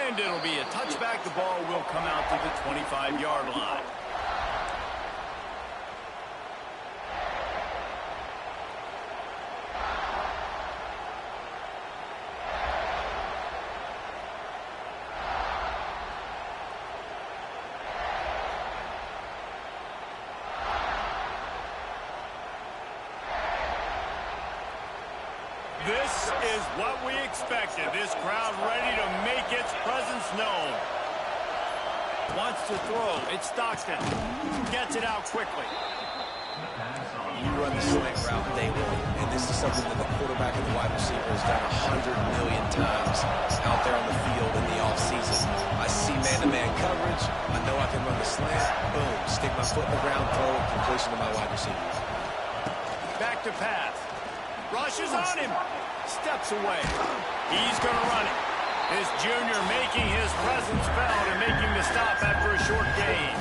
And it'll be a touchback. The ball will come out to the 25-yard line. This is what we expected. This crowd ready to make its presence known. Wants to throw. It's Stockton. Gets it out quickly. You run the slant route day one, and this is something that the quarterback and the wide receiver has done 100 million times out there on the field in the offseason. I see man-to-man coverage. I know I can run the slant. Boom. Stick my foot in the ground, throw it, completion to my wide receiver. Back to pass. Rushes on him. Steps away. He's going to run it. This junior making his presence felt and making the stop after a short gain.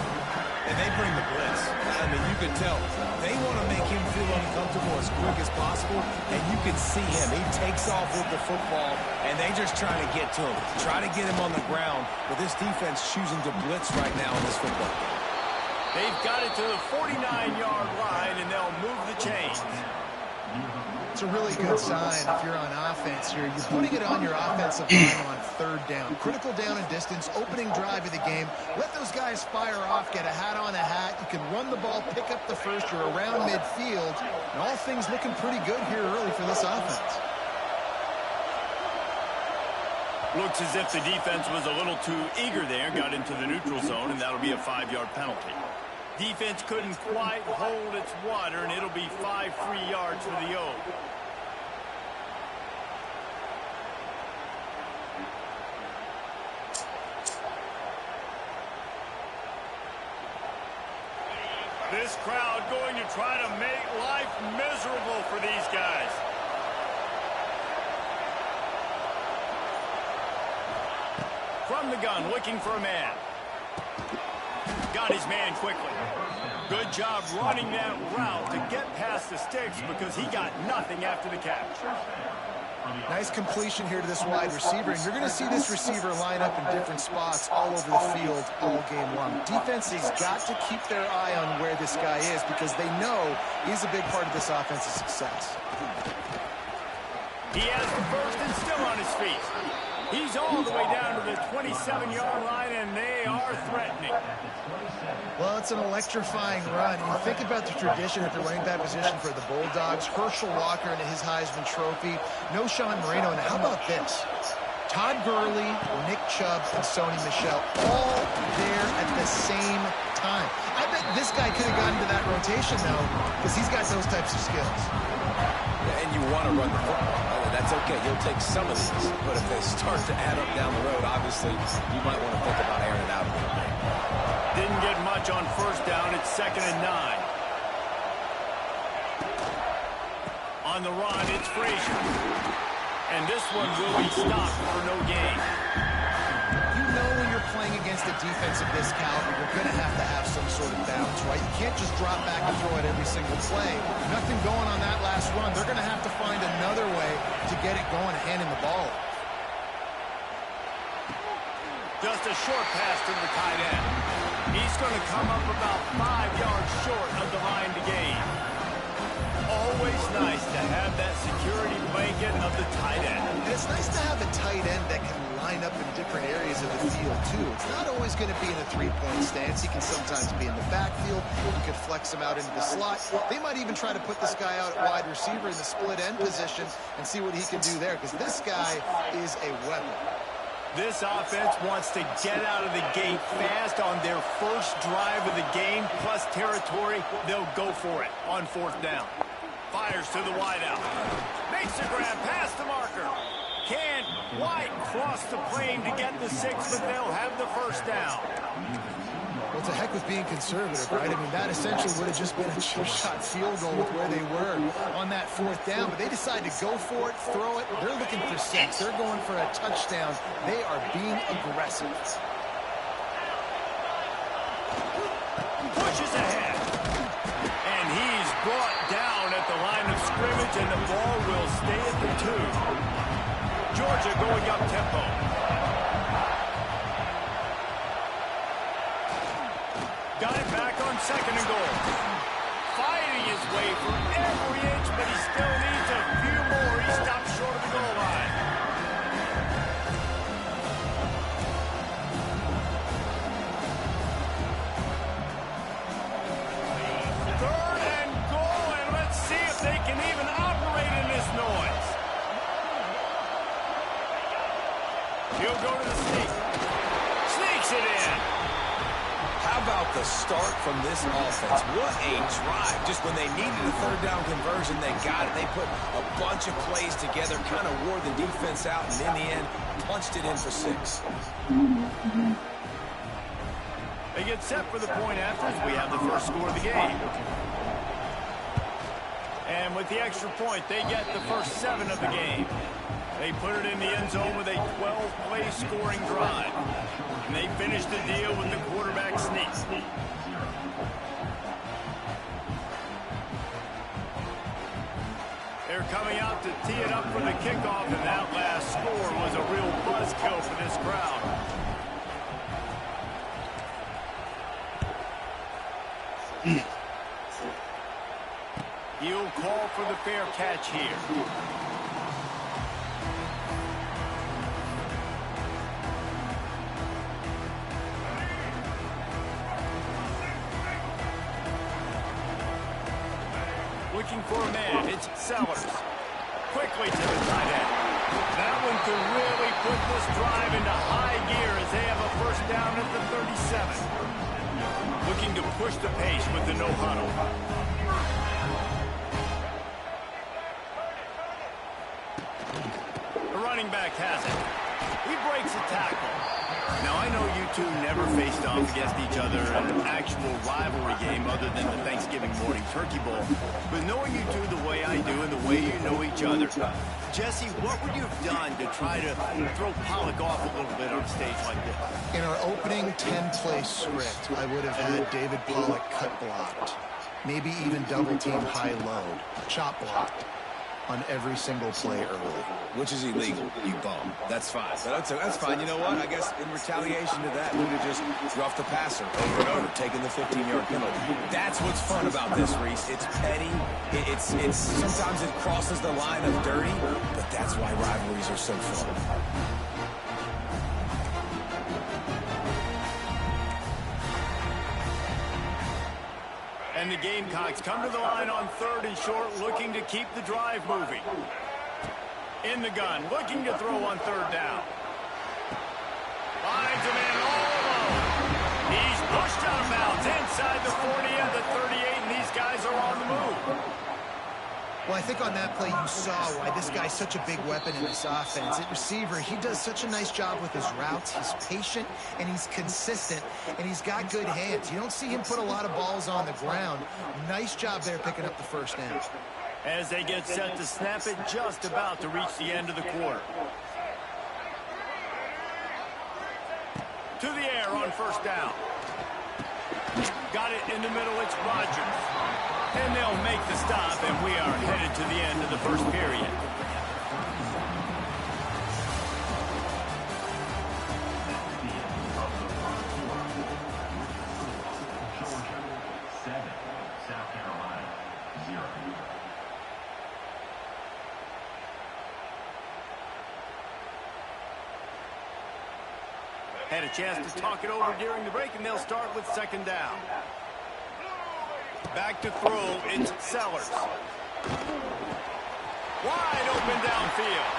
And they bring the blitz. I mean, you can tell. They want to make him feel uncomfortable as quick as possible, and you can see him. He takes off with the football, and they just trying to get to him. Try to get him on the ground, but this defense choosing to blitz right now in this football game. They've got it to the 49-yard line, and they'll move the chains. It's a really good sign if you're on offense here. You're putting it on your offensive line on third down. Critical down and distance, opening drive of the game. Let those guys fire off, get a hat on a hat. You can run the ball, pick up the first. You're around midfield. And all things looking pretty good here early for this offense. Looks as if the defense was a little too eager there, got into the neutral zone, and that'll be a 5-yard penalty. Defense couldn't quite hold its water, and it'll be 5 free yards for the O. This crowd going to try to make life miserable for these guys. From the gun, looking for a man. Got his man quickly. Good job running that route to get past the sticks because he got nothing after the catch. Nice completion here to this wide receiver, and you're going to see this receiver line up in different spots all over the field all game long. Defense has got to keep their eye on where this guy is because they know he's a big part of this offensive success. He has the first and still on his feet. He's all the way down to the 27-yard line, and they are threatening. Well, it's an electrifying run. You think about the tradition at the running back position for the Bulldogs. Herschel Walker and his Heisman Trophy. No Sean Moreno. And how about this? Todd Gurley, Nick Chubb, and Sony Michel all there at the same time. I bet this guy could have gotten to that rotation, though, because he's got those types of skills. Yeah, and you want to run the football. That's okay. You'll take some of these. But if they start to add up down the road, obviously, you might want to think about airing it out a little bit. Didn't get much on first down. It's 2nd and 9. On the run, it's Frazier. And this one will be stopped for no gain. You know when you're playing against a defense of this caliber, you're going to have some sort of balance, right? You can't just drop back and throw it every single play. Nothing going on that last run. They're going to have to find another way to get it going and handing the ball. Just a short pass to the tight end. He's going to come up about 5 yards short of the line to gain. Always nice to have that security blanket of the tight end. And it's nice to have a tight end that can line up in different areas of the field, too. It's not always going to be in a three-point stance. He can sometimes be in the backfield. You could flex him out into the slot. They might even try to put this guy out at wide receiver in the split end position and see what he can do there, because this guy is a weapon. This offense wants to get out of the gate fast on their first drive of the game, plus territory. They'll go for it on 4th down. Fires to the wideout. Makes a grab past the marker. Can't quite cross the plane to get the 6, but they'll have the first down. Well, to heck with being conservative, right? I mean, that essentially would have just been a two-shot field goal with where they were on that 4th down, but they decided to go for it, throw it. They're looking for 6. They're going for a touchdown. They are being aggressive. Pushes ahead. And he's brought down at the line of scrimmage, and the ball will stay at the 2. Georgia going up tempo. on second and goal. Fighting his way for every inch, but he still needs a few more. He stopped short of the goal line. Third and goal, and let's see if they can even operate in this noise. He'll go to the sneak. Sneaks it in. How about the start from this offense? What a drive. Just when they needed a third down conversion, they got it. They put a bunch of plays together, kind of wore the defense out, and in the end, punched it in for 6. They get set for the point after as we have the first score of the game. And with the extra point, they get the first 7 of the game. They put it in the end zone with a 12-play scoring drive. And they finish the deal with the quarterback sneak. They're coming out to tee it up for the kickoff, and that last score was a real buzzkill for this crowd. He'll call for the fair catch here. Looking for a man, it's Sellers. Quickly to the tight end. That one could really put this drive into high gear as they have a first down at the 37. Looking to push the pace with the no huddle. The running back has it. He breaks a tackle. Now, I know you two never faced off against each other in an actual rivalry game other than the Thanksgiving morning turkey bowl. But knowing you two the way I do and the way you know each other, Jesse, what would you have done to try to throw Pollock off a little bit on a stage like this? In our opening 10-play script, I would have had David Pollock cut blocked. Maybe even double-team high-low, chop blocked on every single play early. Which is illegal, you bum. That's fine. But that's fine. You know what? I guess in retaliation to that, we'd have just roughed the passer over and over, taking the 15-yard penalty. That's what's fun about this, Reese. It's petty. It's sometimes it crosses the line of dirty, but that's why rivalries are so fun. And the Gamecocks come to the line on 3rd and short, looking to keep the drive moving. In the gun, looking to throw on 3rd down. Finds a man all alone. He's pushed out of bounds inside the 40 and the 38, and these guys are on the move. Well, I think on that play you saw why this guy's such a big weapon in this offense. At receiver, he does such a nice job with his routes. He's patient, and he's consistent, and he's got good hands. You don't see him put a lot of balls on the ground. Nice job there picking up the first down. As they get set to snap it, just about to reach the end of the quarter. To the air on 1st down. Got it in the middle, it's Rodgers. And they'll make the stop, and we are headed to the end of the first period. Had a chance to talk it over during the break, and they'll start with 2nd down. Back to throw, it's Sellers. Wide open downfield.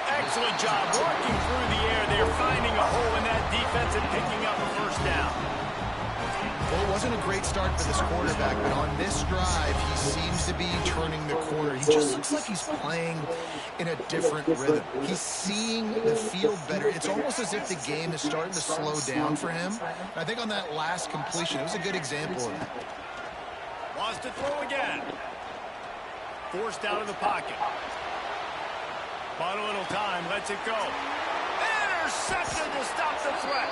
Excellent job working through the air there, finding a hole in that defense and picking up a first down. Well, it wasn't a great start for this quarterback, but on this drive, he seems to be turning the corner. He just looks like he's playing in a different rhythm. He's seeing the field better. It's almost as if the game is starting to slow down for him. I think on that last completion, it was a good example of that. Wants to throw again. Forced out of the pocket. Bought a little time, lets it go. Intercepted to stop the threat.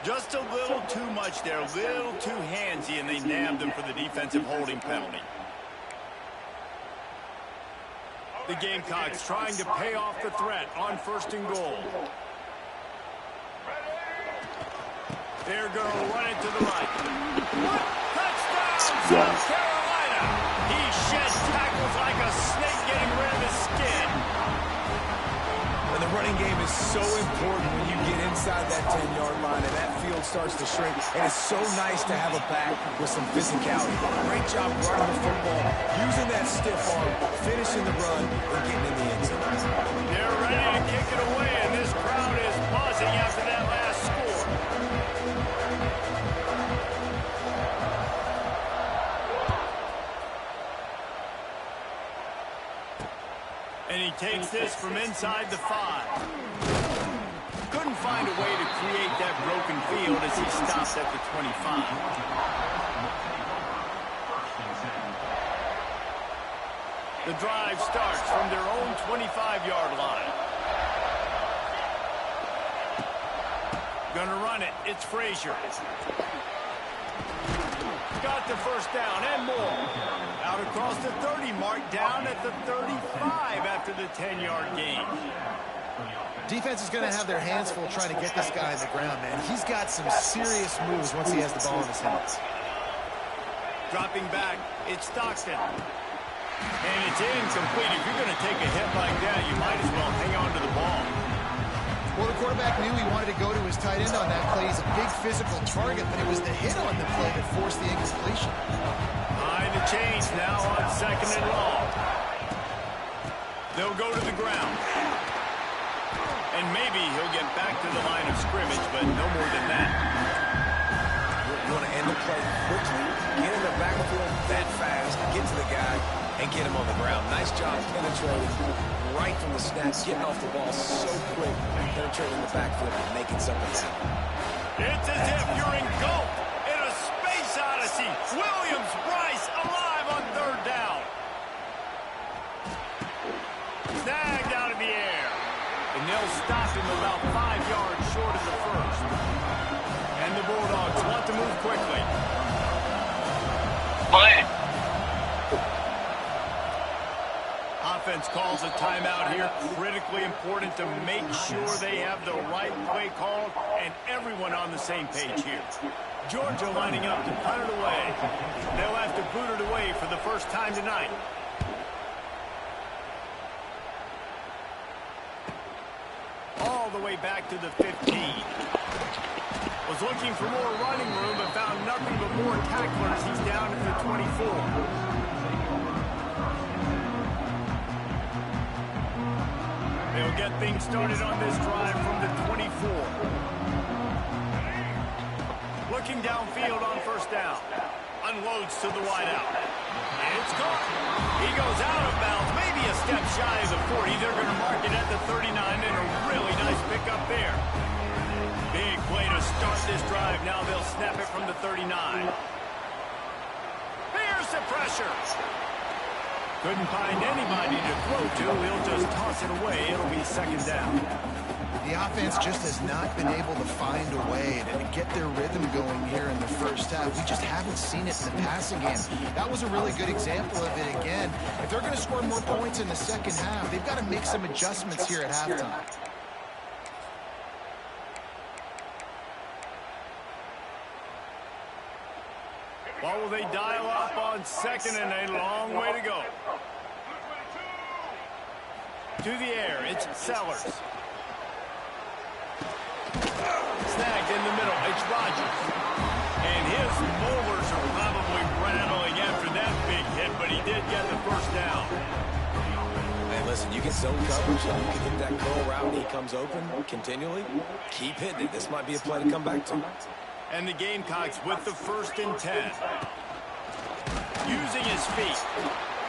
Just a little too much there, a little too handsy, and they nabbed him for the defensive holding penalty. The Gamecocks trying to pay off the threat on 1st and goal. They're going to run it to the right. Touchdown, South Carolina. He shed tackles like a snake getting rid of his skin. And the running game is so important when you get inside that 10-yard line and that field starts to shrink. And it's so nice to have a back with some physicality. Great job running the football, using that stiff arm, finishing the run, and getting in the end zone. They're ready to kick it away, and this crowd is buzzing after that last score. And he takes this from inside the 5. Couldn't find a way to create that broken field as he stops at the 25. The drive starts from their own 25-yard line. Gonna run it. It's Frazier. Got the first down and more. Out across the 30 mark, down at the 35 after the 10-yard gain. Defense is going to have their hands full trying to get this guy on the ground, man. He's got some serious moves once he has the ball in his hands. Dropping back, it's Stockton. And it's incomplete. If you're going to take a hit like that, you might as well hang on to the ball. Well, the quarterback knew he wanted to go to his tight end on that play. He's a big physical target, but it was the hit on the play that forced the incompletion. Behind the chains now on 2nd and long. They'll go to the ground. And maybe he'll get back to the line of scrimmage, but no more than that. You want to end the play quickly, get in the backfield that fast, get to the guy, and get him on the ground. Nice job penetrating right from the snap, getting off the ball so quick, penetrating the backfield and making something happen. It's as if you're engulfed in a space odyssey. Williams-Brice alive on 3rd down. Snagged out of the air. And they'll stop him about 5 yards short of the first. And the Bulldogs want to move quickly. Play. Offense calls a timeout here. Critically important to make sure they have the right play called and everyone on the same page here. Georgia lining up to punt it away. They'll have to boot it away for the first time tonight. All the way back to the 15. Was looking for more running room, but found nothing but more tacklers. He's down at the 24. They'll get things started on this drive from the 24. Looking downfield on 1st down. Unloads to the wideout. It's caught. He goes out of bounds, maybe a step shy of the 40. They're going to mark it at the 39, and a really nice pickup there. Big play to start this drive. Now they'll snap it from the 39. Here's the pressure. Couldn't find anybody to throw to. He'll just toss it away. It'll be 2nd down. The offense just has not been able to find a way to get their rhythm going here in the first half. We just haven't seen it in the passing game. That was a really good example of it again. If they're going to score more points in the second half, they've got to make some adjustments here at halftime. What will they dial up on 2nd and a long way to go? To the air, it's Sellers. Snagged in the middle, it's Rodgers. And his molars are probably rattling after that big hit, but he did get the first down. Hey, listen, you get zone coverage, you can hit that curl route, and he comes open continually. Keep hitting it. This might be a play to come back to. And the Gamecocks with the 1st and 10. Using his feet.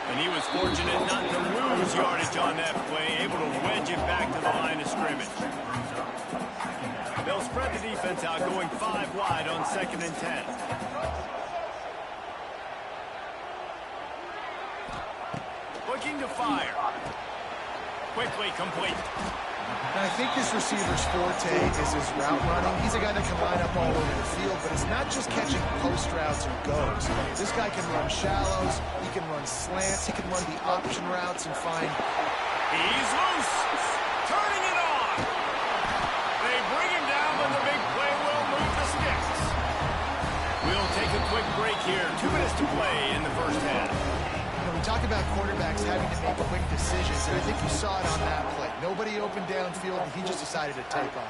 And he was fortunate not to lose yardage on that play, able to wedge it back to the line of scrimmage. They'll spread the defense out, going 5 wide on 2nd and 10. Looking to fire. Quickly complete. And I think this receiver's forte is his route running. He's a guy that can line up all over the field, but it's not just catching post routes or goes. This guy can run shallows, he can run slants, he can run the option routes and find... He's loose. Turning it on. They bring him down, but the big play will move the sticks. break here. 2 minutes to play in the first half. We talk about quarterbacks having to make quick decisions, and I think you saw it on that play. Nobody opened downfield, and he just decided to take off.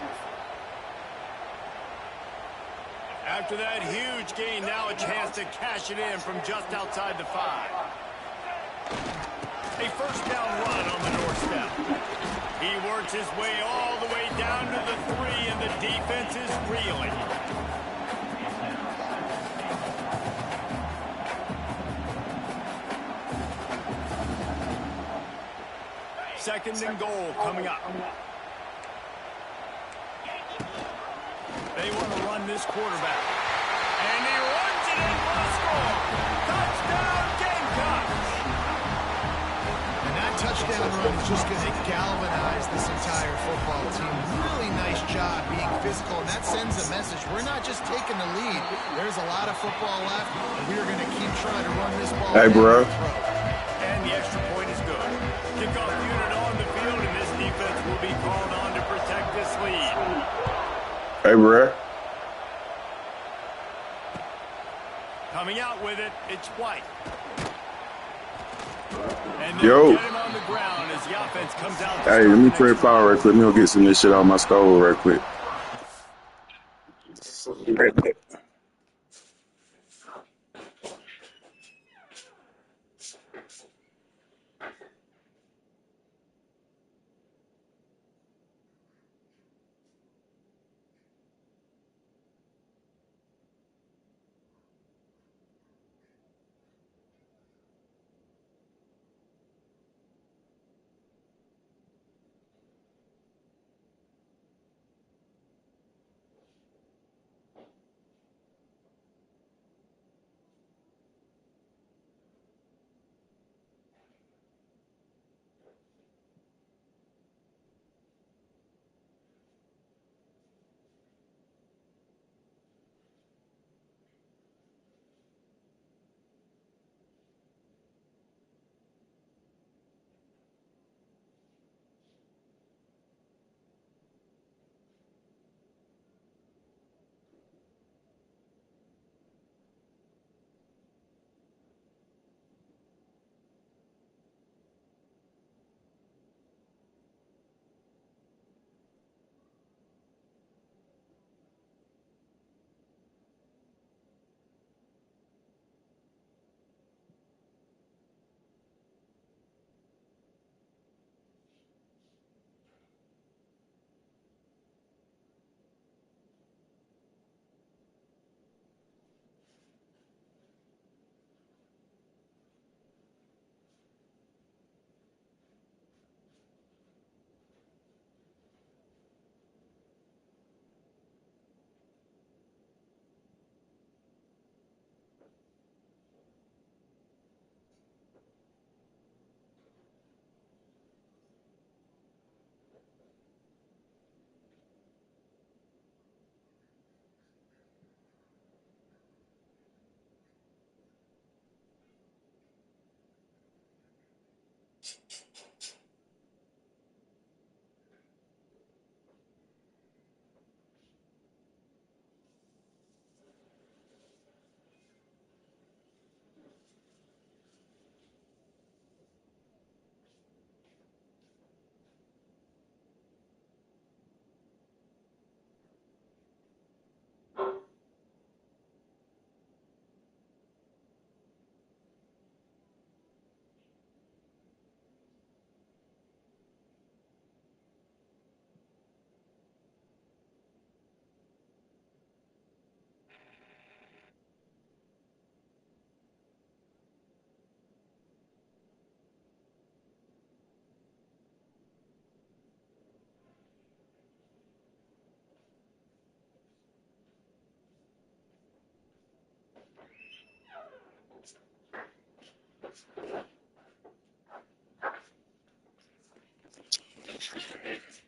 After that huge gain, now a chance to cash it in from just outside the 5. A first down run on the doorstep. He works his way all the way down to the 3, and the defense is reeling. Second and goal coming up. They want to run this quarterback. And he runs it in for a score. Touchdown, Gamecocks! And that touchdown run is just going to galvanize this entire football team. Really nice job being physical, and that sends a message. We're not just taking the lead. There's a lot of football left, and we're going to keep trying to run this ball. Hey, bro. And the extra point is good. Kickoff unit on the field, and this defense will be called on to protect this lead. Hey, bro. Coming out with it, it's White. And Yo. get him on the ground as the offense comes out. Hey, let me trade power right quick. Let me go get some of this shit out of my stove right quick. Right quick.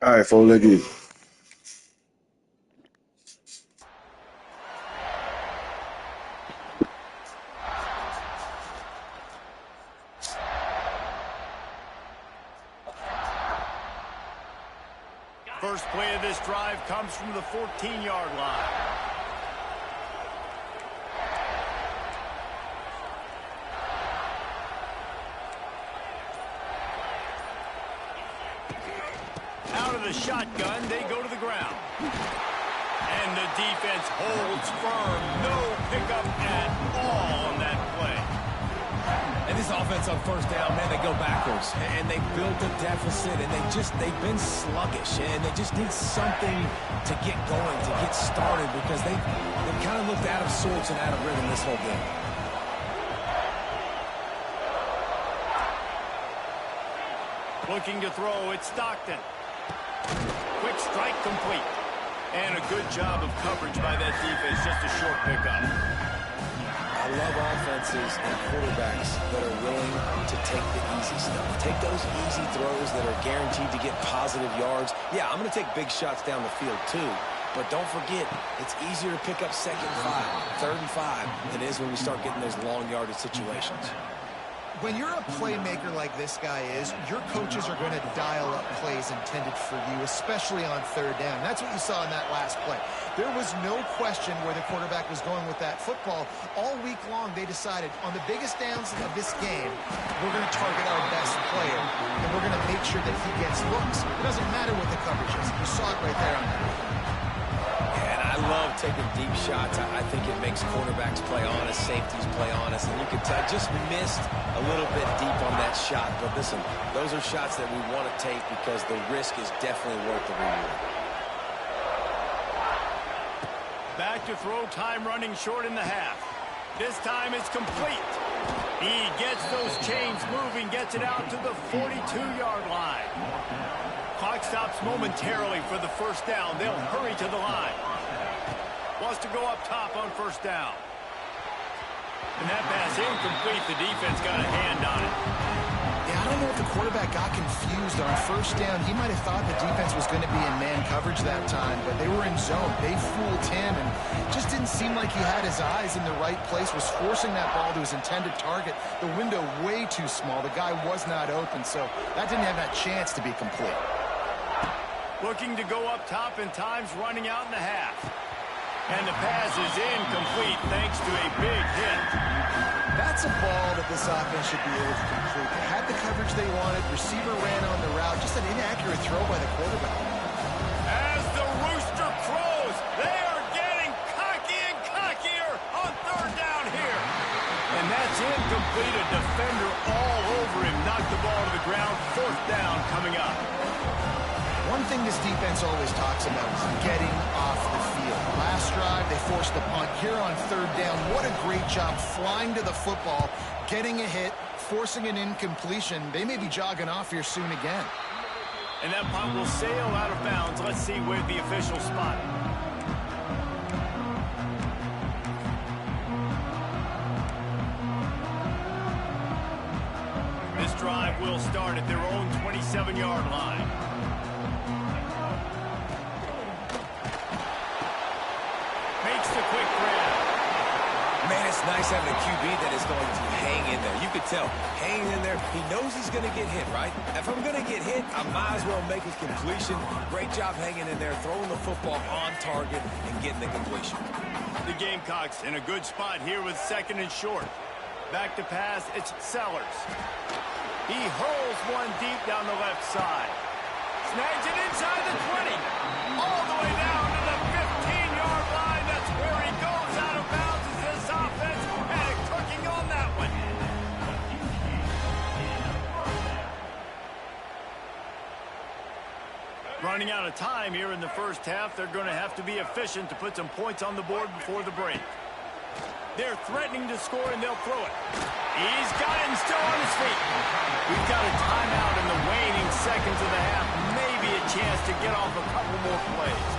All right, four legged. First play of this drive comes from the 14-yard line. Out of the shotgun, they go to the ground. And the defense holds firm. No pickup at all on that play. And this offense on first down, man, they go backwards. And they built a deficit, and they've been sluggish. And they just need something to get going, to get started, because they've kind of looked out of sorts and out of rhythm this whole game. Looking to throw, it's Stockton. Quick strike complete. And a good job of coverage by that defense, just a short pickup. I love offenses and quarterbacks that are willing to take the easy stuff. Take those easy throws that are guaranteed to get positive yards. Yeah, I'm going to take big shots down the field too, but don't forget, it's easier to pick up 2nd and 5, 3rd and 5 than it is when we start getting those long yardage situations. When you're a playmaker like this guy is, your coaches are going to dial up plays intended for you, especially on 3rd down. That's what you saw in that last play. There was no question where the quarterback was going with that football. All week long, they decided on the biggest downs of this game, we're going to target our best player, and we're going to make sure that he gets looks. It doesn't matter what the coverage is. You saw it right there on that. I love taking deep shots. I think it makes quarterbacks play honest, safeties play honest, and you can tell just missed a little bit deep on that shot. But listen, those are shots that we want to take because the risk is definitely worth the reward. Back to throw, time running short in the half. This time it's complete. He gets those chains moving, gets it out to the 42-yard line. Clock stops momentarily for the 1st down. They'll hurry to the line. Wants to go up top on 1st down. And that pass incomplete. The defense got a hand on it. Yeah, I don't know if the quarterback got confused on 1st down. He might have thought the defense was going to be in man coverage that time, but they were in zone. They fooled him, and just didn't seem like he had his eyes in the right place, was forcing that ball to his intended target. The window way too small. The guy was not open, so that didn't have that chance to be complete. Looking to go up top, and time's running out in the half. And the pass is incomplete thanks to a big hit. That's a ball that this offense should be able to complete. They had the coverage they wanted. Receiver ran on the route. Just an inaccurate throw by the quarterback. As the rooster crows, they are getting cocky and cockier on 3rd down here. And that's incomplete. A defender all over him. Knocked the ball to the ground. 4th down coming up. One thing this defense always talks about is getting off the field. Last drive, they forced the punt. Here on 3rd down, what a great job flying to the football, getting a hit, forcing an incompletion. They may be jogging off here soon again. And that punt will sail out of bounds. Let's see where the official spot it. This drive will start at their own 27-yard line. Makes the quick grab. Man, it's nice having a QB that is going to hang in there. You could tell, hanging in there, he knows he's going to get hit, right? If I'm going to get hit, I might as well make a completion. Great job hanging in there, throwing the football on target and getting the completion. The Gamecocks in a good spot here with 2nd and short. Back to pass, it's Sellers. He hurls one deep down the left side. Snags it inside the 20. All the way down to the 15-yard line. That's where he goes out of bounds as this offense had it cooking on that one. Running out of time here in the 1st half. They're going to have to be efficient to put some points on the board before the break. They're threatening to score, and they'll throw it. He's got it and still on his feet. We've got a timeout in the waning seconds of the half. Maybe a chance to get off a couple more plays.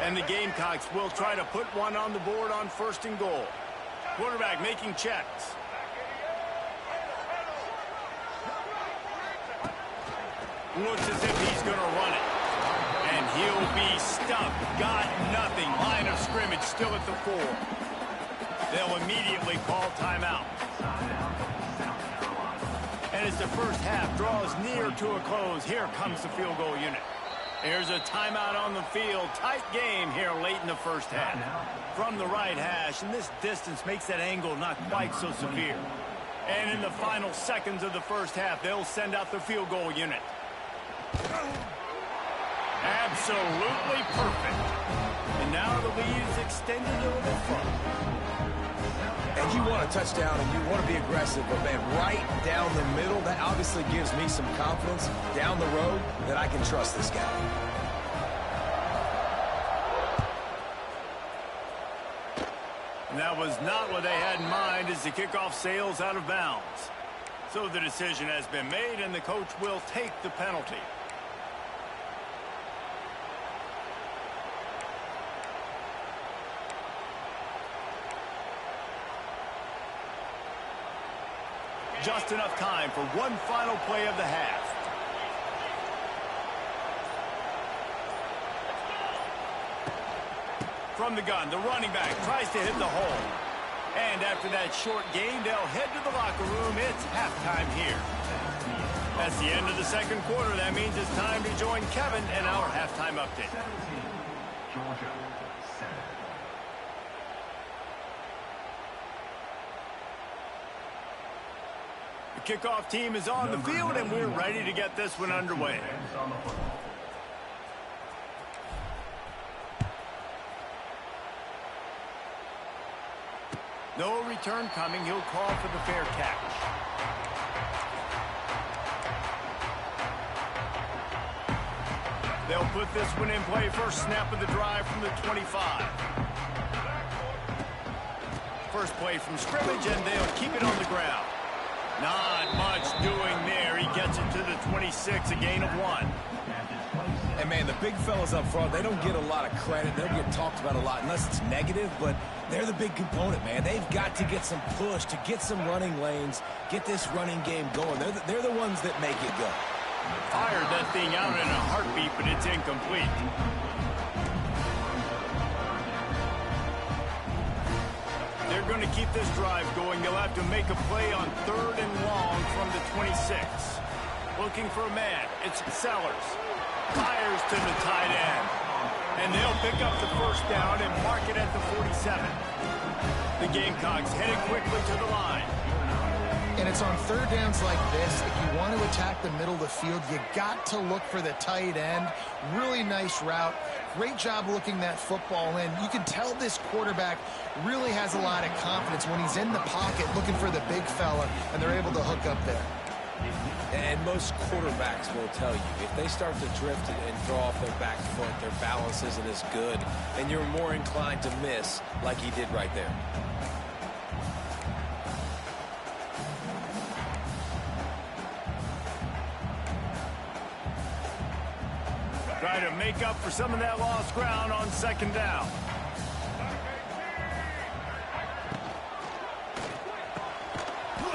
And the Gamecocks will try to put one on the board on 1st and goal. Quarterback making checks. Looks as if he's going to run it. And he'll be stuffed. Got nothing. Line of scrimmage still at the 4. They'll immediately call timeout. And as the 1st half draws near to a close, here comes the field goal unit. Here's a timeout on the field. Tight game here late in the 1st half. From the right hash, and this distance makes that angle not quite so severe. And in the final seconds of the first half, they'll send out the field goal unit. Absolutely perfect. And now the lead is extended a little further. And you want a touchdown and you want to be aggressive, but man, right down the middle, that obviously gives me some confidence down the road that I can trust this guy. And that was not what they had in mind as the kickoff sails out of bounds. So the decision has been made, and the coach will take the penalty. Just enough time for one final play of the half. From the gun, the running back tries to hit the hole. And after that short game, they'll head to the locker room. It's halftime here. That's the end of the second quarter. That means it's time to join Kevin in our halftime update. Georgia 7. The kickoff team is on the field, and we're ready to get this one underway. No return coming. He'll call for the fair catch. They'll put this one in play. First snap of the drive from the 25. First play from scrimmage, and they'll keep it on the ground. Not much doing there. He gets it to the 26, a gain of 1. And, man, the big fellas up front, they don't get a lot of credit. They don't get talked about a lot unless it's negative, but they're the big component, man. They've got to get some push, to get some running lanes, get this running game going. They're the ones that make it go. Fired that thing out in a heartbeat, but it's incomplete. They're going to keep this drive going. They'll have to make a play on 3rd and long from the 26. Looking for a man. It's Sellers. Fires to the tight end. And they'll pick up the first down and mark it at the 47. The Gamecocks headed quickly to the line. And it's on third downs like this. If you want to attack the middle of the field, you got to look for the tight end. Really nice route. Great job looking that football in. You can tell this quarterback really has a lot of confidence when he's in the pocket looking for the big fella, and they're able to hook up there. And most quarterbacks will tell you, if they start to drift and throw off their back foot, their balance isn't as good, and you're more inclined to miss like he did right there. Try to make up for some of that lost ground on 2nd down.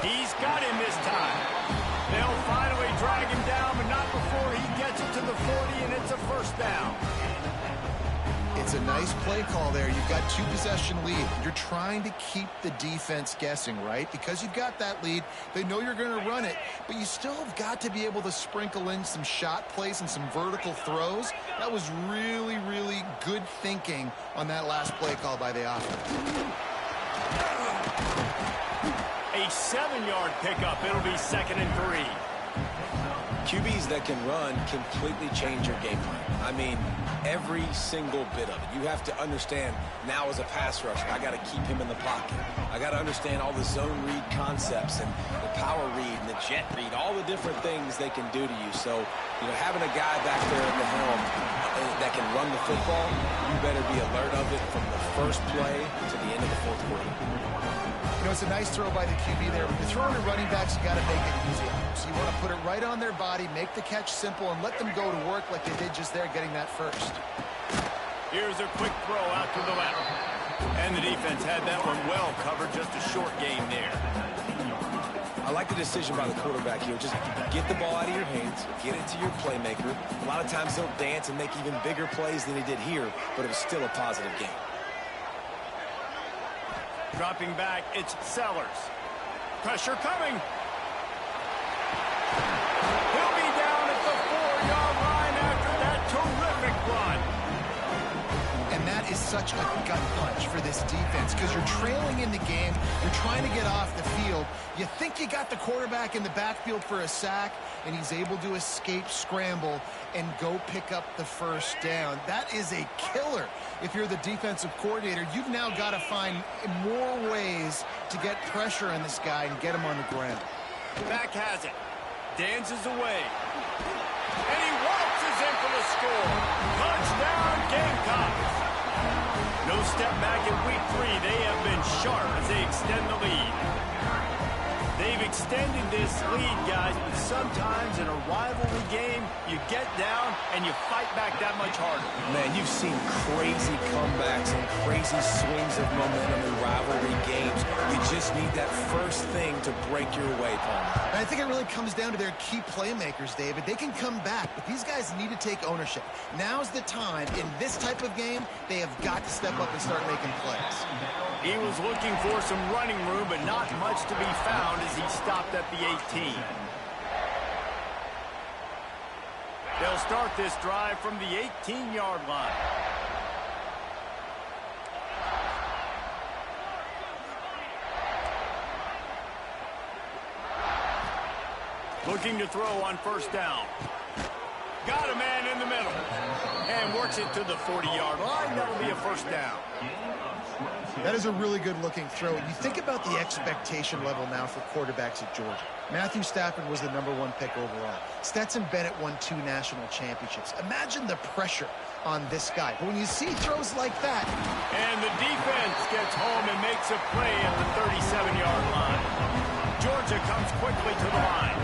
He's got him this time. They'll finally drag him down, but not before he gets it to the 40, and it's a first down. It's a nice play call there. You've got 2-possession lead. You're trying to keep the defense guessing, right? Because you've got that lead, they know you're going to run it, but you still have got to be able to sprinkle in some shot plays and some vertical throws. That was really, really good thinking on that last play call by the offense. A 7-yard pickup. It'll be 2nd and 3. QBs that can run completely change your game plan. I mean, every single bit of it. You have to understand now as a pass rusher, I got to keep him in the pocket. I got to understand all the zone read concepts and the power read and the jet read, all the different things they can do to you. So, you know, having a guy back there at the helm that can run the football, you better be alert of it from the first play to the end of the 4th quarter. You know, it's a nice throw by the QB there. When you're throwing to running backs, you got to make it easy. So you want to put it right on their body, make the catch simple, and let them go to work like they did just there, getting that first. Here's a quick throw out to the left. And the defense had that one well covered. Just a short game there. I like the decision by the quarterback here. Just get the ball out of your hands, get it to your playmaker. A lot of times he'll dance and make even bigger plays than he did here, but it was still a positive game. Dropping back, it's Sellers. Pressure coming. He'll be down at the 4-yard line after that terrific run. And that is such a gut punch for this defense because you're trailing in the game. You're trying to get off the field. You think think you got the quarterback in the backfield for a sack, and he's able to escape scramble and go pick up the first down. That is a killer. If you're the defensive coordinator, you've now got to find more ways to get pressure on this guy and get him on the ground. Back has it. Dances away. And he waltzes in for the score. Touchdown, Gamecocks. No step back in week 3. They have been sharp as they extend the lead. They've extended this lead, guys, but sometimes in a rivalry game, you get down and you fight back that much harder. Man, you've seen crazy comebacks and crazy swings of momentum in rivalry games. You just need that first thing to break your way, Paul. And I think it really comes down to their key playmakers, David. They can come back, but these guys need to take ownership. Now's the time. In this type of game, they have got to step up and start making plays. He was looking for some running room, but not much to be found as he stopped at the 18. They'll start this drive from the 18-yard line. Looking to throw on first down. Got a man in the middle. And works it to the 40-yard line. That'll be a first down. That is a really good-looking throw. You think about the expectation level now for quarterbacks at Georgia. Matthew Stafford was the #1 pick overall. Stetson Bennett won 2 national championships. Imagine the pressure on this guy. But when you see throws like that... And the defense gets home and makes a play at the 37-yard line. Georgia comes quickly to the line.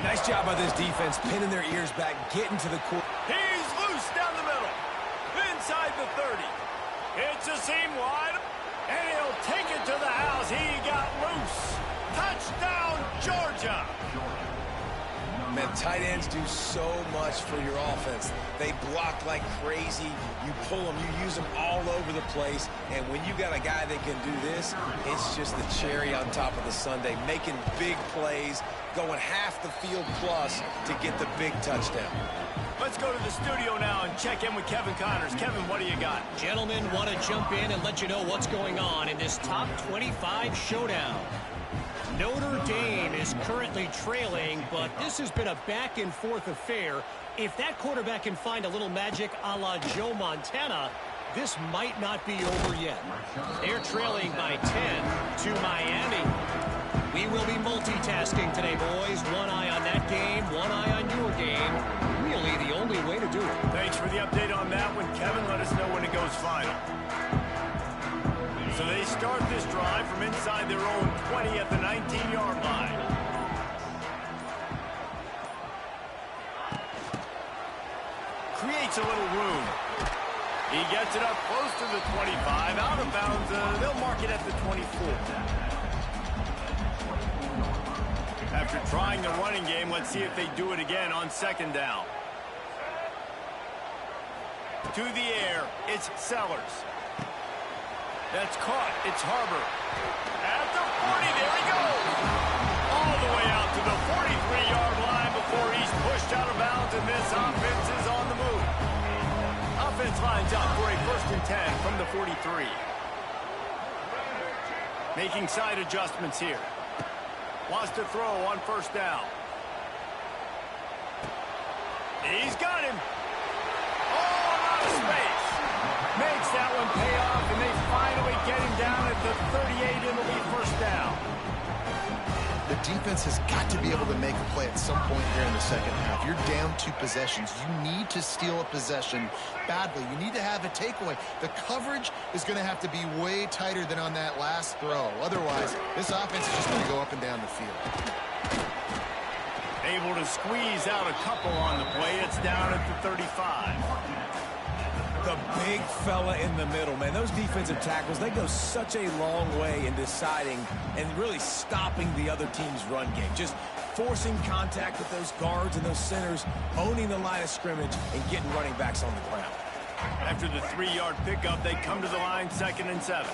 Nice job by this defense, pinning their ears back, getting to the court. He's loose down the middle. Inside the 30. It's a seam wide. And he'll take it to the house. He got loose. Touchdown, Georgia. Man, tight ends do so much for your offense. They block like crazy. You pull them, you use them all over the place. And when you got a guy that can do this, it's just the cherry on top of the sundae, making big plays, going half the field plus to get the big touchdown. Let's go to the studio now and check in with Kevin Connors. Kevin, what do you got? Gentlemen, want to jump in and let you know what's going on in this top 25 showdown. Notre Dame is currently trailing, but this has been a back-and-forth affair. If that quarterback can find a little magic a la Joe Montana, this might not be over yet. They're trailing by 10 to Miami. We will be multitasking today, boys. One eye on that game, one eye on your game. Really the only way to do it. Thanks for the update on that one, Kevin. Let us know when it goes final. So they start this drive from inside their own 20 at the 19-yard line. Creates a little room. He gets it up close to the 25. Out of bounds, they'll mark it at the 24. After trying the running game, let's see if they do it again on second down. To the air, it's Sellers. That's caught. It's Harbor. At the 40, there he goes. All the way out to the 43-yard line before he's pushed out of bounds, and this offense is on the move. Offense lines up for a 1st and 10 from the 43. Making side adjustments here. Wants to throw on first down. He's got him. Oh, out of space. Makes that one pay off, and they finally get him down at the 38. It'll be first down. The defense has got to be able to make a play at some point here in the second half. You're down 2 possessions. You need to steal a possession badly. You need to have a takeaway. The coverage is going to have to be way tighter than on that last throw. Otherwise, this offense is just going to go up and down the field. Able to squeeze out a couple on the play. It's down at the 35. The big fella in the middle, man. Those defensive tackles, they go such a long way in deciding and really stopping the other team's run game. Just forcing contact with those guards and those centers, owning the line of scrimmage, and getting running backs on the ground. After the 3-yard pickup, they come to the line 2nd and 7.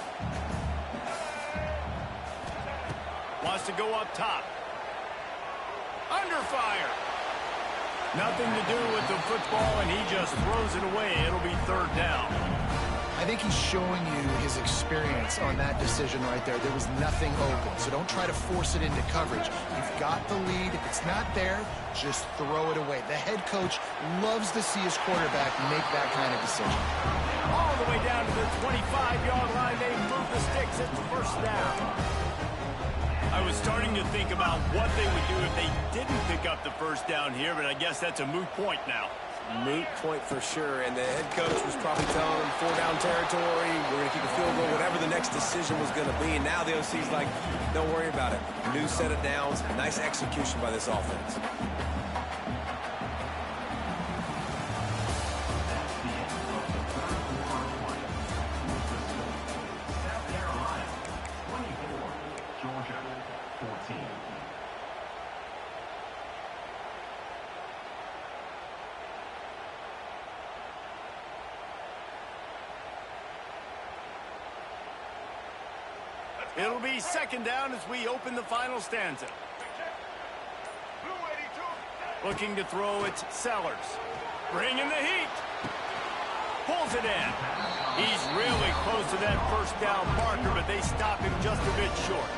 Wants to go up top. Under fire. Nothing to do with the football, and he just throws it away. It'll be 3rd down. I think he's showing you his experience on that decision right there. There was nothing open, so don't try to force it into coverage. You've got the lead. If it's not there, just throw it away. The head coach loves to see his quarterback make that kind of decision. All the way down to the 25-yard line. They move the sticks. It's first down. I was starting to think about what they would do if they didn't pick up the first down here, but I guess that's a moot point now. Moot point for sure, and the head coach was probably telling them 4-down territory, we're going to keep a field goal, whatever the next decision was going to be. And now the OC's like, don't worry about it. New set of downs, nice execution by this offense. South Carolina, 24. Georgia, 14. It'll be second down as we open the final stanza. Looking to throw, it's Sellers. Bringing the heat. Pulls it in. He's really close to that first down marker, but they stop him just a bit short.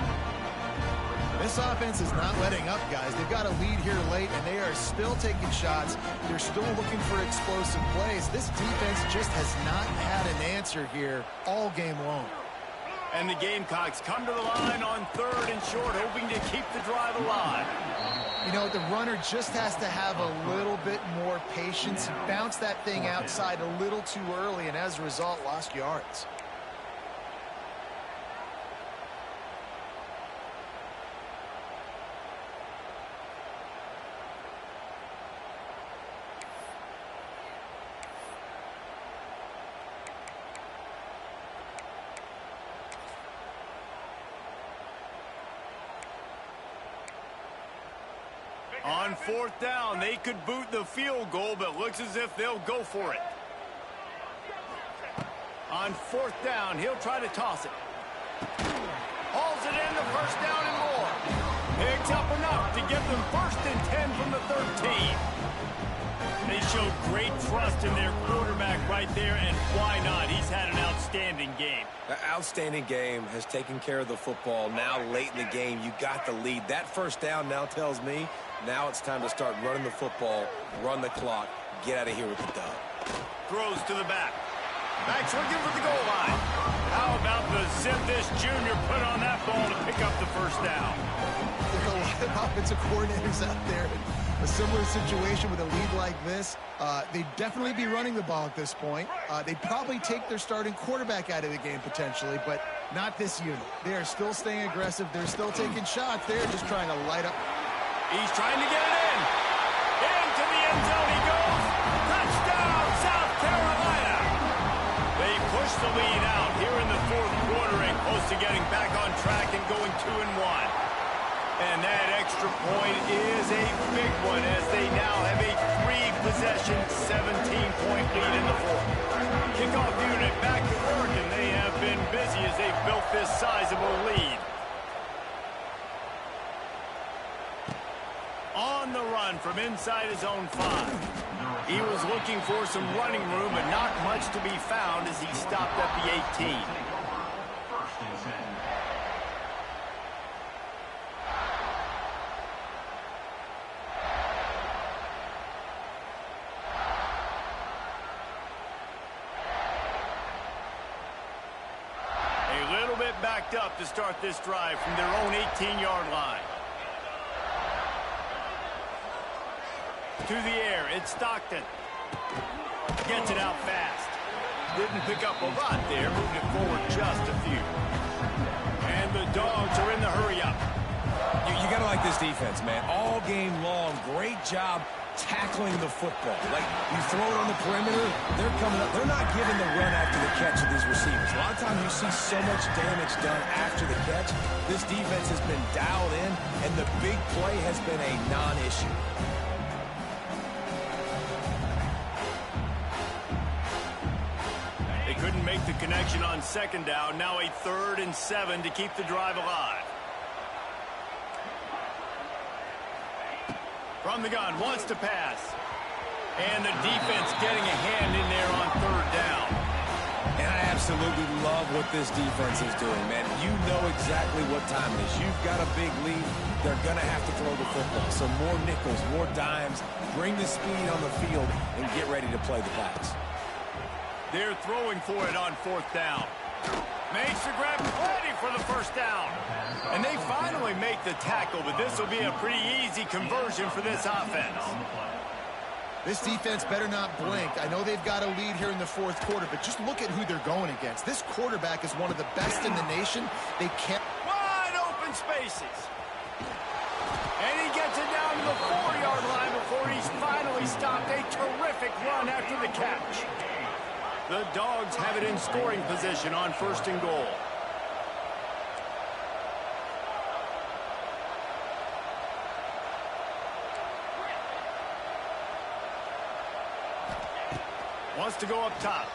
This offense is not letting up, guys. They've got a lead here late, and they are still taking shots. They're still looking for explosive plays. This defense just has not had an answer here all game long. And the Gamecocks come to the line on third and short, hoping to keep the drive alive. You know, the runner just has to have a little bit more patience. He bounced that thing outside a little too early, and as a result, lost yards. On fourth down, they could boot the field goal, but looks as if they'll go for it. On fourth down, he'll try to toss it. Hauls it in, the first down and more. Picks up enough to give them 1st and 10 from the 13. They showed great trust in their quarterback right there, and why not? He's had an outstanding game. That outstanding game has taken care of the football. Now, late in the game, you got the lead. That first down now tells me now it's time to start running the football, run the clock, get out of here with the dub. Throws to the back. Back's looking for the goal line. How about the zip this junior put on that ball to pick up the first down? There are a lot of offensive coordinators out there. A similar situation with a lead like this, they'd definitely be running the ball at this point. They'd probably take their starting quarterback out of the game potentially, but not this unit. They are still staying aggressive. They're still taking shots. They're just trying to light up. He's trying to get it in. Into the end zone he goes. Touchdown, South Carolina. They push the lead out here in the fourth quarter and close to getting back on track and going 2-1. And that extra point is a big one as they now have a 3-possession, 17-point lead in the fourth. Kickoff unit back to work, and they have been busy as they've built this sizable lead. On the run from inside his own 5. He was looking for some running room, but not much to be found as he stopped at the 18. 1st and 10. A little bit backed up to start this drive from their own 18-yard line. To the air, it's Stockton. Gets it out fast. Didn't pick up a lot there, moved it forward just a few. And the Dogs are in the hurry-up. You got to like this defense, man. All game long, great job tackling the football. Like, you throw it on the perimeter, they're coming up. They're not giving the run after the catch of these receivers. A lot of times you see so much damage done after the catch. This defense has been dialed in, and the big play has been a non-issue. Couldn't make the connection on second down. Now a 3rd and 7 to keep the drive alive. From the gun, wants to pass. And the defense getting a hand in there on 3rd down. And I have absolutely love what this defense is doing, man. You know exactly what time it is. You've got a big lead. They're going to have to throw the football. So more nickels, more dimes. Bring the speed on the field and get ready to play the pass. They're throwing for it on 4th down. Makes the grab plenty for the first down. And they finally make the tackle, but this will be a pretty easy conversion for this offense. This defense better not blink. I know they've got a lead here in the 4th quarter, but just look at who they're going against. This quarterback is one of the best in the nation. They can't... Wide open spaces. And he gets it down to the 4-yard line before he's finally stopped. A terrific run after the catch. The Dogs have it in scoring position on 1st and goal. Wants to go up top.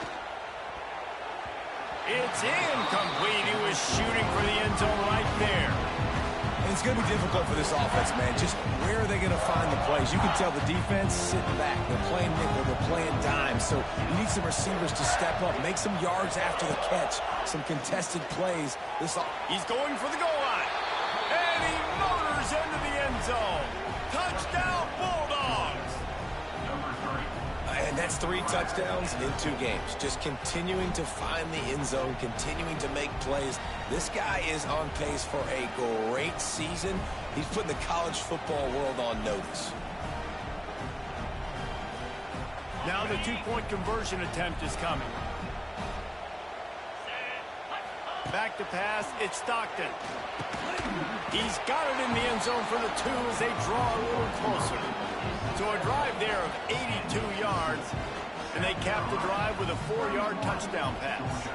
It's incomplete. He was shooting for the end zone right there. And it's going to be difficult for this offense, man. Just where are they going to find the plays? You can tell the defense sitting back. They're playing nickel. They're playing dime. So you need some receivers to step up, make some yards after the catch, some contested plays. He's going for the goal line. And he motors into the end zone. Touchdown, Bulldogs. And that's 3 touchdowns in 2 games. Just continuing to find the end zone, continuing to make plays. This guy is on pace for a great season. He's putting the college football world on notice. Now the 2-point conversion attempt is coming. Back to pass, it's Stockton. He's got it in the end zone for the 2 as they draw a little closer. So a drive there of 82 yards, and they cap the drive with a 4-yard touchdown pass.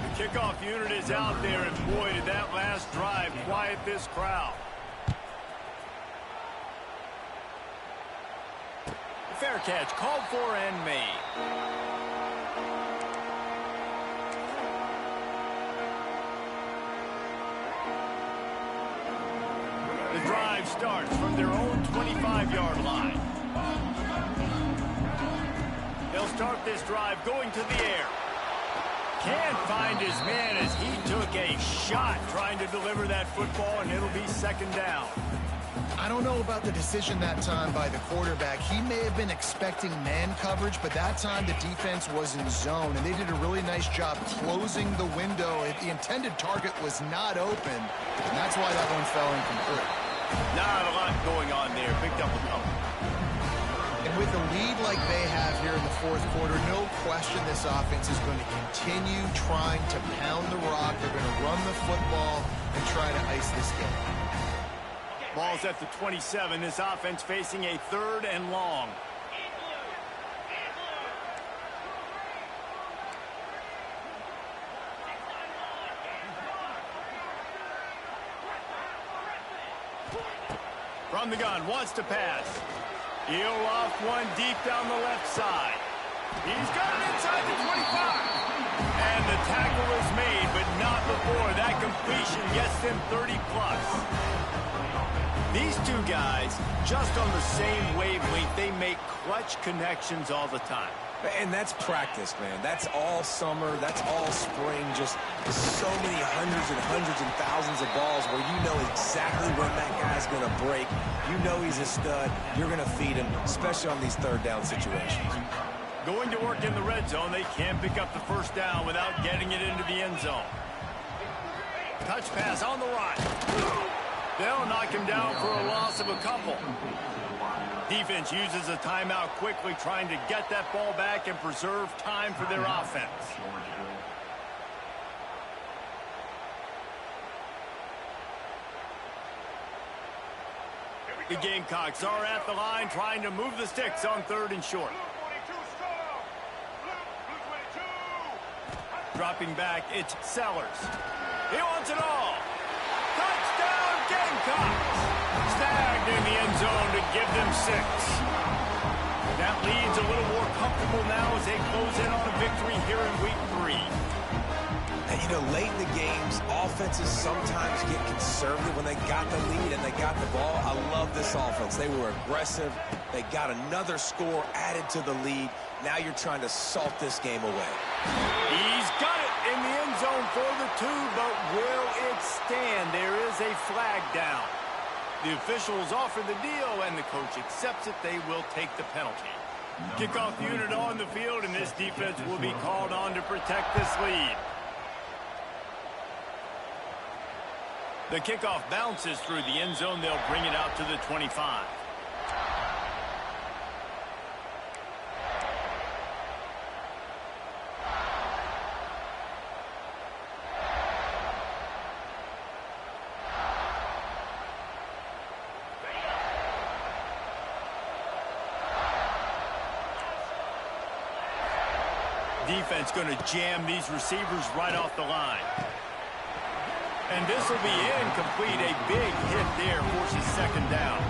The kickoff unit is out there, and boy, did that last drive quiet this crowd. Fair catch, called for and made. The drive starts from their own 25-yard line. They'll start this drive going to the air. Can't find his man as he took a shot trying to deliver that football, and it'll be 2nd down. I don't know about the decision that time by the quarterback. He may have been expecting man coverage, but that time the defense was in zone, and they did a really nice job closing the window. The intended target was not open, and that's why that one fell incomplete. Not a lot going on there. Picked up a couple. And with a lead like they have here in the 4th quarter, no question this offense is going to continue trying to pound the rock. They're going to run the football and try to ice this game. Ball's at the 27. This offense facing a 3rd and long. From the gun, wants to pass. He'll loft one deep down the left side. He's got it inside the 25. And the tackle is made, but not before that completion gets them 30-plus. These 2 guys, just on the same wavelength, they make clutch connections all the time. And that's practice, man. That's all summer. That's all spring. Just so many hundreds and thousands of balls where you know exactly when that guy's going to break. You know he's a stud. You're going to feed him, especially on these 3rd down situations. Going to work in the red zone. They can't pick up the 1st down without getting it into the end zone. Touch pass on the right. They'll knock him down for a loss of a couple. Defense uses a timeout quickly, trying to get that ball back and preserve time for their offense. The Gamecocks are at the line, trying to move the sticks on 3rd and short. Dropping back, it's Sellers. He wants it all. Touchdown, Gamecocks! Snagged in the end zone to give them 6. That lead's a little more comfortable now as they close in on a victory here in week 3. And, you know, late in the games, offenses sometimes get conservative when they got the lead and they got the ball. I love this offense. They were aggressive. They got another score added to the lead. Now you're trying to salt this game away. He's got it in the end zone for the 2, but will it stand? There is a flag down. The officials offer the deal, and the coach accepts it. They will take the penalty. Kickoff unit on the field, and this defense will be called on to protect this lead. The kickoff bounces through the end zone. They'll bring it out to the 25. Defense going to jam these receivers right off the line. And this will be incomplete. A big hit there forces second down.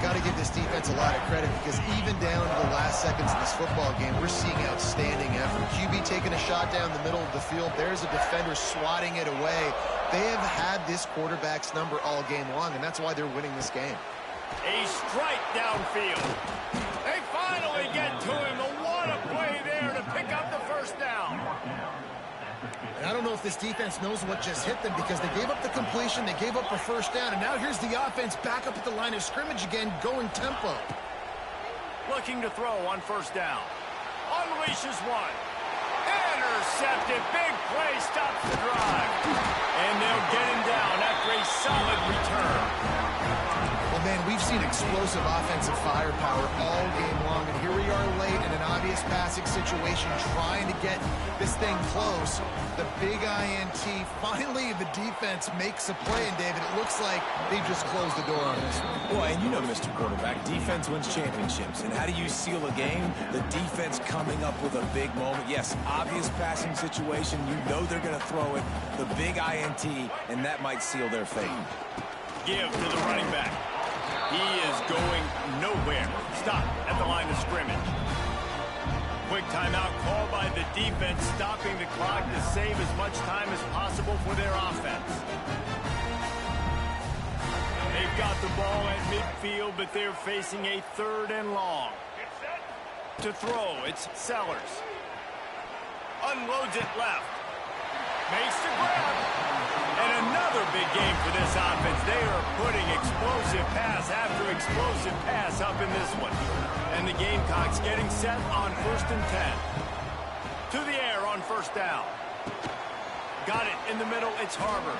Got to give this defense a lot of credit because even down to the last seconds of this football game, we're seeing outstanding effort. QB taking a shot down the middle of the field. There's a defender swatting it away. They have had this quarterback's number all game long, and that's why they're winning this game. A strike downfield. They finally get to him. What a play there to pick up the first down. And I don't know if this defense knows what just hit them because they gave up the completion, they gave up a first down, and now here's the offense back up at the line of scrimmage again, going tempo. Looking to throw on first down. Unleashes one. Intercepted. Big play stops the drive. And they'll get him down after a solid return. Well, man, we've seen explosive offensive firepower all game long, and here we are late in an obvious passing situation trying to get this thing close. The big INT. Finally, the defense makes a play, and David, it looks like they just closed the door on this one. Boy, and you know, Mr. Quarterback, defense wins championships. And how do you seal a game? The defense coming up with a big moment. Yes, obvious passing situation. You know they're going to throw it. The big INT, and that might seal their fate. Give to the running back. He is going nowhere. Stop at the line of scrimmage. Quick timeout call by the defense, stopping the clock to save as much time as possible for their offense. They've got the ball at midfield, but they're facing a 3rd and long. To throw, it's Sellers. Unloads it left. Makes the grab. And another big game for this offense. They are putting explosive pass after explosive pass up in this one. And the Gamecocks getting set on 1st and 10. To the air on first down. Got it in the middle. It's Harbor.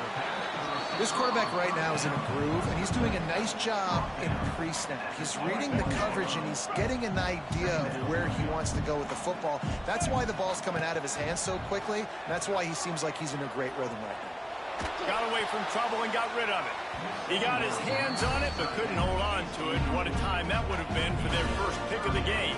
This quarterback right now is in a groove, and he's doing a nice job in pre-snap. He's reading the coverage, and he's getting an idea of where he wants to go with the football. That's why the ball's coming out of his hands so quickly, and that's why he seems like he's in a great rhythm right now. Got away from trouble and got rid of it. He got his hands on it, but couldn't hold on to it. What a time that would have been for their first pick of the game.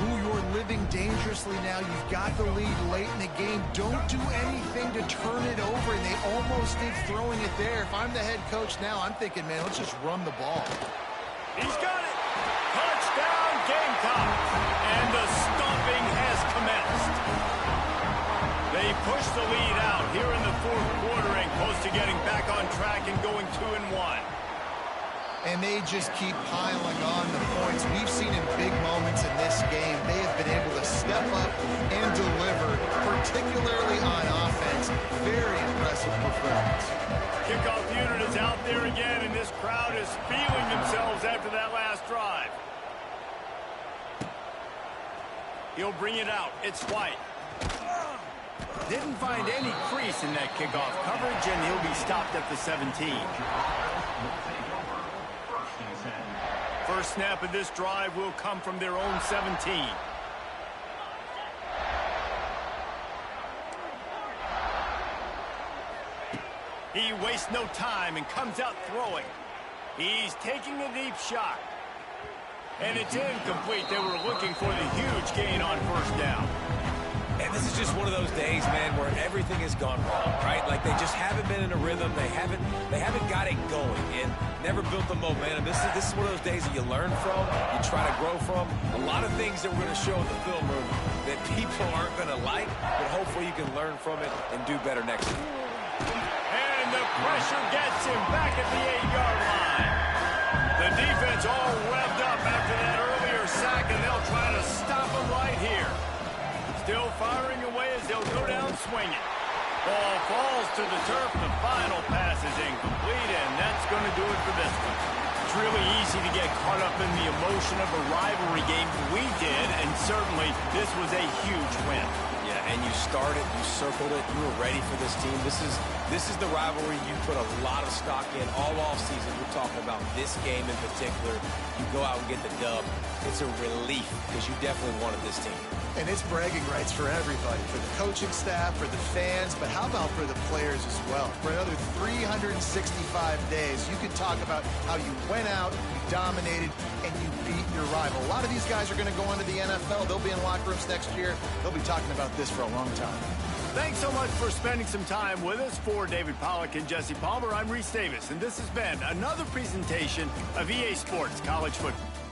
Ooh, you're living dangerously now. You've got the lead late in the game. Don't do anything to turn it over, and they almost did throwing it there. If I'm the head coach now, I'm thinking, man, let's just run the ball. He's got it. Touchdown, Gamecocks. And the stomping has commenced. They push the lead out here in the 4th quarter and close to getting back on track and going 2-1. And they just keep piling on the points. We've seen in big moments in this game, they have been able to step up and deliver, particularly on offense. Very impressive performance. Kickoff unit is out there again, and this crowd is feeling themselves after that last drive. He'll bring it out. It's White. Didn't find any crease in that kickoff coverage, and he'll be stopped at the 17. First snap of this drive will come from their own 17. He wastes no time and comes out throwing. He's taking a deep shot. And it's incomplete. They were looking for the huge gain on first down. And this is just one of those days, man, where everything has gone wrong, right? Like they just haven't been in a rhythm. They haven't got it going and never built the momentum. This is one of those days that you learn from, you try to grow from. A lot of things that we're going to show in the film room that people aren't going to like, but hopefully you can learn from it and do better next week. And the pressure gets him back at the 8-yard line. The defense all revved up after that earlier sack, and they'll try to stop him right here. Still firing away as they'll go down swinging. Ball falls to the turf. The final pass is incomplete, and that's going to do it for this one. It's really easy to get caught up in the emotion of a rivalry game. We did, and certainly this was a huge win. Yeah, and you started, you circled it, you were ready for this team. This is the rivalry you put a lot of stock in all offseason. We're talking about this game in particular. You go out and get the dub. It's a relief because you definitely wanted this team. And it's bragging rights for everybody, for the coaching staff, for the fans, but how about for the players as well? For another 365 days, you can talk about how you went out, you dominated, and you beat your rival. A lot of these guys are going to go on to the NFL. They'll be in locker rooms next year. They'll be talking about this for a long time. Thanks so much for spending some time with us. For David Pollack and Jesse Palmer, I'm Reese Davis, and this has been another presentation of EA Sports College Football.